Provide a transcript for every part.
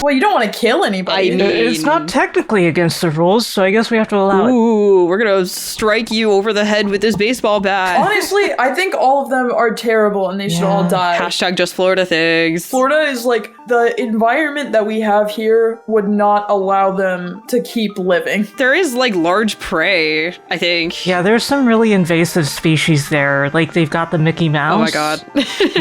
Well, you don't want to kill anybody. I mean, It's not technically against the rules, so I guess we have to allow it. Ooh, we're gonna strike you over the head with this baseball bat. Honestly, I think all of them are terrible and they should all die. Hashtag just Florida things. Florida is like, the environment that we have here would not allow them to keep living. There is like large prey, I think. Yeah, there's some really invasive species there. Like, they've got the Mickey Mouse. Oh my god.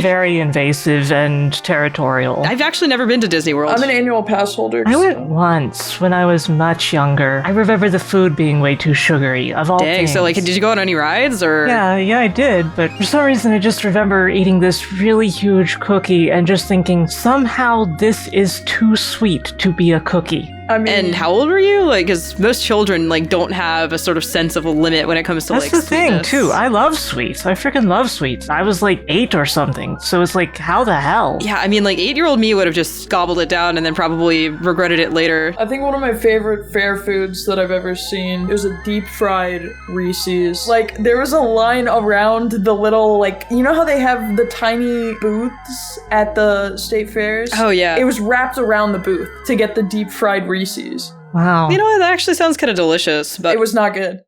Very invasive and territorial. I've actually never been to Disney World. I'm an annual pass holder. I went once when I was much younger. I remember the food being way too sugary, of all Dang, things. so like, did you go on any rides or? Yeah, I did, but for some reason I just remember eating this really huge cookie and just thinking, somehow this is too sweet to be a cookie. I mean, And how old were you? Like, because most children like don't have a sort of sense of a limit when it comes to That's like the thing, sweetness. too. I love sweets. I freaking love sweets. I was like 8 or something, so it's like, how the hell? Yeah, I mean, like 8-year-old me would have just gobbled it down and then probably regretted it later. I think one of my favorite fair foods that I've ever seen, it was a deep fried Reese's. Like, there was a line around the little, like, you know how they have the tiny booths at the state fairs? Oh yeah. It was wrapped around the booth to get the deep fried Reese's. Wow. You know what? That actually sounds kind of delicious, but It was not good.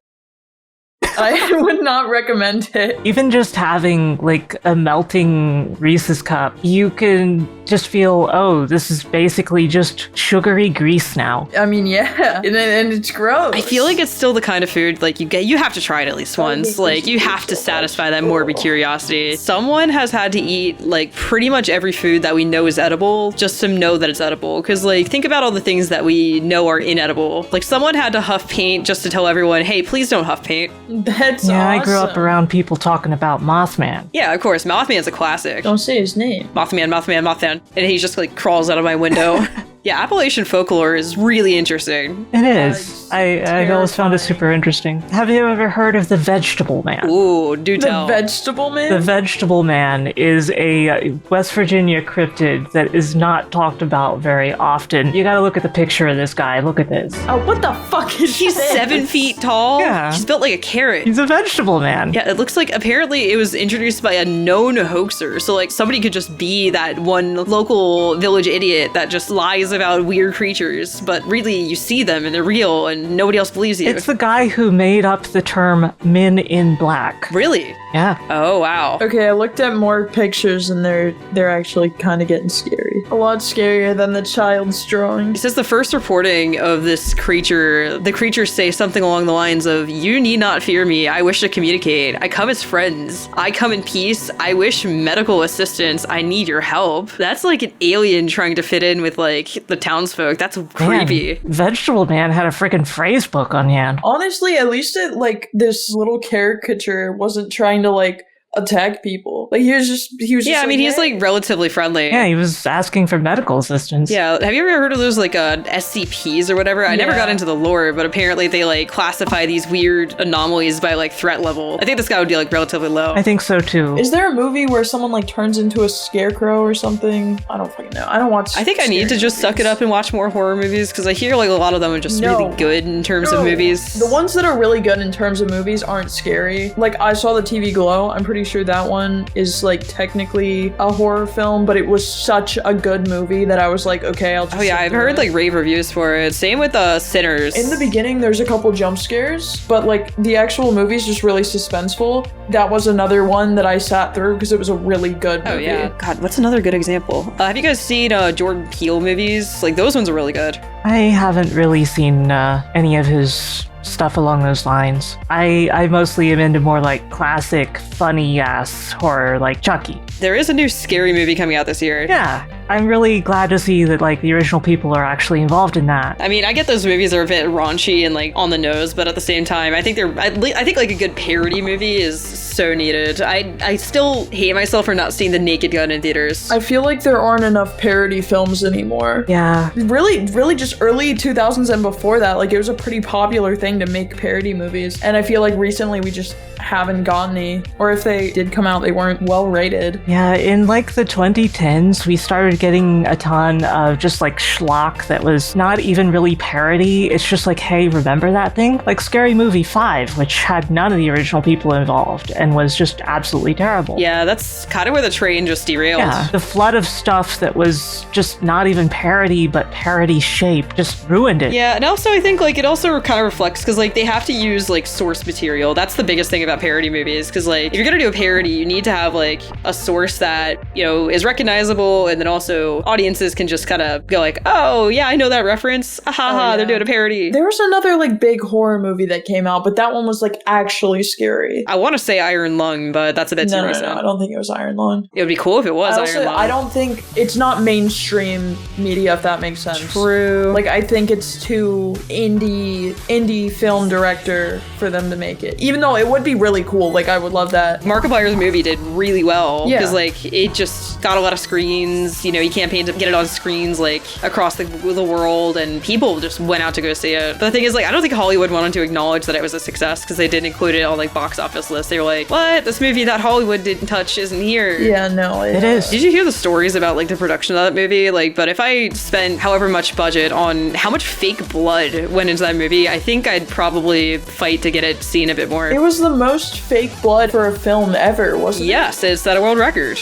I would not recommend it. Even just having like a melting Reese's cup, you can just feel, oh, this is basically just sugary grease now. I mean, yeah, and it's gross. I feel like it's still the kind of food like you have to try it at least once. Like you have to satisfy that morbid curiosity. Someone has had to eat like pretty much every food that we know is edible just to know that it's edible. Because like think about all the things that we know are inedible. Like someone had to huff paint just to tell everyone, hey, please don't huff paint. That's Yeah, awesome. I grew up around people talking about Mothman. Yeah, of course. Mothman's a classic. Don't say his name. Mothman. And he just like crawls out of my window. Yeah, Appalachian folklore is really interesting. It is. I've always found it super interesting. Have you ever heard of the Vegetable Man? Ooh, do The tell. vegetable man? The Vegetable Man is a West Virginia cryptid that is not talked about very often. You gotta look at the picture of this guy. Look at this. Oh, what the fuck is He's this? 7 feet tall. Yeah. He's built like a carrot. He's a vegetable man. Yeah, it looks like apparently it was introduced by a known hoaxer. So like somebody could just be that one local village idiot that just lies about weird creatures, but really you see them and they're real and nobody else believes you. It's the guy who made up the term Men in Black. Really? Yeah. Oh wow. Okay, I looked at more pictures and they're actually kind of getting scary. A lot scarier than the child's drawing. It says the first reporting of this creature, the creatures say something along the lines of, "You need not fear me. I wish to communicate. I come as friends. I come in peace. I wish medical assistance. I need your help." That's like an alien trying to fit in with like the townsfolk. That's creepy. Man, Vegetable Man had a freaking phrase book on hand. Honestly, at least it, like, this little caricature wasn't trying to, like, attack people. Like, he was just Yeah, I mean, he's hey. like relatively friendly. Yeah, he was asking for medical assistance. Yeah, have you ever heard of those like SCPs or whatever? I never Yeah. got into the lore, but apparently they like classify these weird anomalies by like threat level. I think this guy would be like relatively low. I think so too. Is there a movie where someone, like, turns into a scarecrow or something? I don't fucking know. I don't watch I think I need to scary just suck it movies. up and watch more horror movies because I hear like a lot of them are just No. really good in terms of No. movies. The ones that are really good in terms of movies aren't scary. Like, I saw the TV Glow. I'm pretty sure that one is, like, technically a horror film, but it was such a good movie that I was like, okay, I'll just Oh yeah, sit I've through heard it. like rave reviews for it. Same with Sinners. In the beginning, there's a couple jump scares, but like the actual movie's just really suspenseful. That was another one that I sat through because it was a really good movie. Oh yeah. God, what's another good example? Have you guys seen Jordan Peele movies? Like those ones are really good. I haven't really seen any of his stuff along those lines. I mostly am into more like classic, funny ass horror like Chucky. There is a new scary movie coming out this year. Yeah, I'm really glad to see that like the original people are actually involved in that. I mean, I get those movies are a bit raunchy and like on the nose, but at the same time, I think I think like a good parody movie is so needed. I still hate myself for not seeing The Naked Gun in theaters. I feel like there aren't enough parody films anymore. Yeah. Really just early 2000s and before that, like it was a pretty popular thing to make parody movies. And I feel like recently we just haven't gotten any, or if they did come out, they weren't well rated. Yeah, in like the 2010s, we started started getting a ton of just like schlock that was not even really parody. It's just like, hey, remember that thing? Like Scary Movie 5, which had none of the original people involved and was just absolutely terrible. Yeah, that's kind of where the train just derailed. Yeah, the flood of stuff that was just not even parody, but parody shape just ruined it. Yeah, and also I think like it also kind of reflects because like they have to use like source material. That's the biggest thing about parody movies, because like if you're gonna do a parody, you need to have like a source that, you know, is recognizable, and then also audiences can just kind of go like, oh yeah, I know that reference. They're doing a parody. There was another like big horror movie that came out, but that one was like actually scary. I want to say Iron Lung, but that's a bit too recent. No, I don't think it was Iron Lung. It would be cool if it was Iron Lung. I don't think it's not mainstream media, if that makes sense. True. Like I think it's too indie film director for them to make it. Even though it would be really cool. Like I would love that. Markiplier's movie did really well because Yeah. like it just got a lot of screens. You know, he campaigned to get it on screens like across the world, and people just went out to go see it. But the thing is, like, I don't think Hollywood wanted to acknowledge that it was a success because they didn't include it on like box office lists. They were like, what? This movie that Hollywood didn't touch isn't here. Yeah, no. It is. Did you hear the stories about like the production of that movie? Like, but if I spent however much budget on how much fake blood went into that movie, I think I'd probably fight to get it seen a bit more. It was the most fake blood for a film ever, wasn't it? Yes, it set a world record.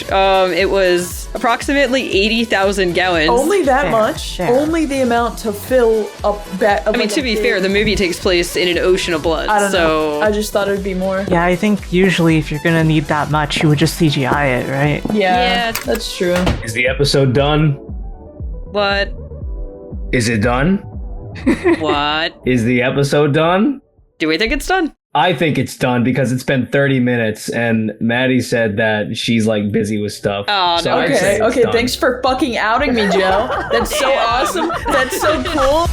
It was approximately 80,000 gallons. Only that Fair, much? fair. Only the amount to fill a bat. I mean, to be fair, the movie takes place in an ocean of blood. I don't so know. I just thought it'd be more. Yeah, I think usually if you're gonna need that much, you would just CGI it, right? Yeah, Yeah. that's true. Is the episode done? what? Is it done? What? Is the episode done? Do we think it's done? I think it's done because it's been 30 minutes and Maddie said that she's like busy with stuff. Oh, no. I'd say Okay, it's okay, done. thanks for fucking outing me, Joe. That's so awesome. That's so cool.